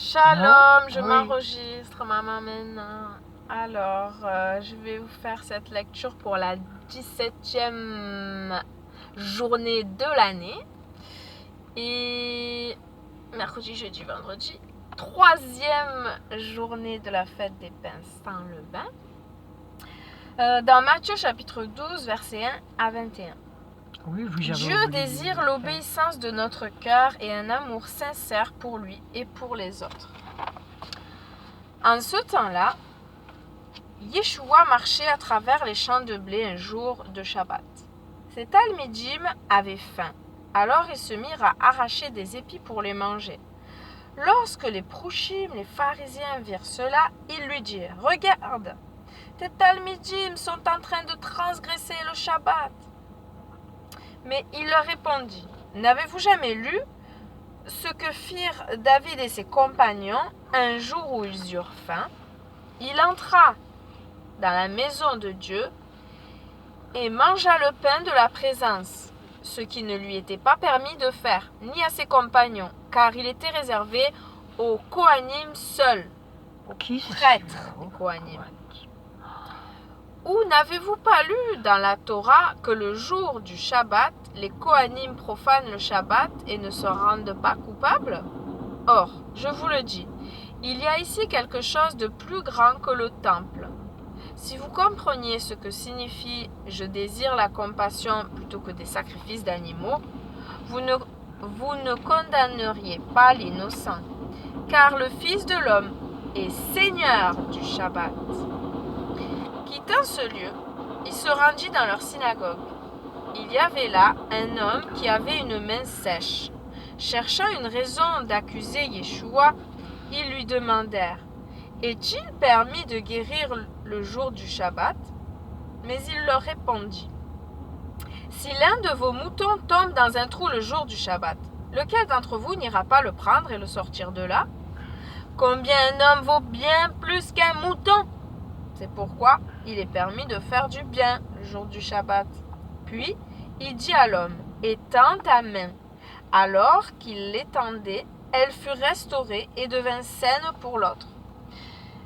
Shalom, je Oui. m'enregistre, maman, maintenant. Alors, je vais vous faire cette lecture pour la 17e journée de l'année. Et mercredi, jeudi, vendredi, 3e journée de la fête des pains sans levain. Dans Matthieu chapitre 12, versets 1 à 21. Oui, Dieu désire l'obéissance de notre cœur et un amour sincère pour lui et pour les autres. En ce temps-là, Yeshua marchait à travers les champs de blé un jour de Shabbat. Ses talmidim avaient faim, alors ils se mirent à arracher des épis pour les manger. Lorsque les prouchim, les pharisiens, virent cela, ils lui dirent « Regarde, tes talmidim sont en train de transgresser le Shabbat. » Mais il leur répondit « N'avez-vous jamais lu ce que firent David et ses compagnons un jour où ils eurent faim? Il entra dans la maison de Dieu et mangea le pain de la présence, ce qui ne lui était pas permis de faire, ni à ses compagnons, car il était réservé aux Kohanim seuls, aux prêtres des Kohanim. Ou n'avez-vous pas lu dans la Torah que le jour du Shabbat, les Kohanim profanent le Shabbat et ne se rendent pas coupables? Or, je vous le dis, il y a ici quelque chose de plus grand que le temple. Si vous compreniez ce que signifie « je désire la compassion plutôt que des sacrifices d'animaux », vous ne condamneriez pas l'innocent, car le Fils de l'homme est Seigneur du Shabbat. Quittant ce lieu, il se rendit dans leur synagogue. Il y avait là un homme qui avait une main sèche. Cherchant une raison d'accuser Yeshua, ils lui demandèrent « Est-il permis de guérir le jour du Shabbat ?» Mais il leur répondit « Si l'un de vos moutons tombe dans un trou le jour du Shabbat, lequel d'entre vous n'ira pas le prendre et le sortir de là? Combien un homme vaut bien plus qu'un mouton? C'est pourquoi il est permis de faire du bien le jour du Shabbat. » Puis il dit à l'homme « Étends ta main. » Alors qu'il l'étendait, elle fut restaurée et devint saine pour l'autre.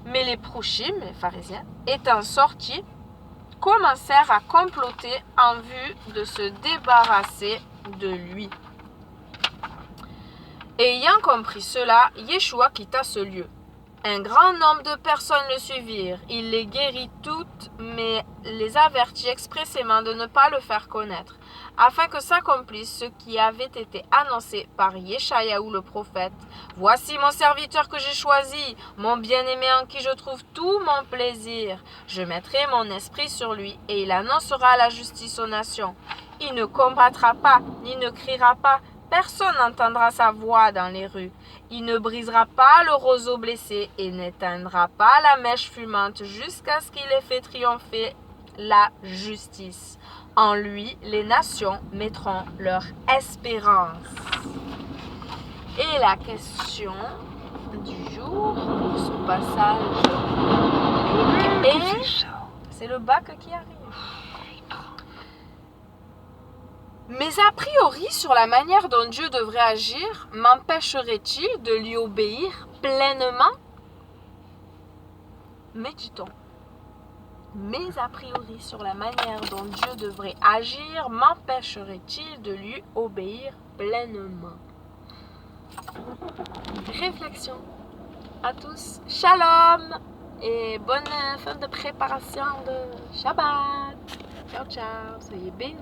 Mais les prouchim, les pharisiens, étant sortis, commencèrent à comploter en vue de se débarrasser de lui. Ayant compris cela, Yeshua quitta ce lieu. Un grand nombre de personnes le suivirent. Il les guérit toutes, mais les avertit expressément de ne pas le faire connaître, afin que s'accomplisse ce qui avait été annoncé par Yeshayahu le prophète. « Voici mon serviteur que j'ai choisi, mon bien-aimé en qui je trouve tout mon plaisir. Je mettrai mon esprit sur lui, et il annoncera la justice aux nations. Il ne combattra pas, ni ne criera pas. Personne n'entendra sa voix dans les rues. Il ne brisera pas le roseau blessé et n'éteindra pas la mèche fumante jusqu'à ce qu'il ait fait triompher la justice. En lui, les nations mettront leur espérance. » Et la question du jour pour ce passage est... C'est le bac qui arrive. Mais a priori, sur la manière dont Dieu devrait agir, m'empêcherait-il de lui obéir pleinement? Méditons. Mais a priori, sur la manière dont Dieu devrait agir, m'empêcherait-il de lui obéir pleinement? Réflexion. À tous, shalom et bonne fin de préparation de Shabbat. Ciao, ciao, soyez bénis.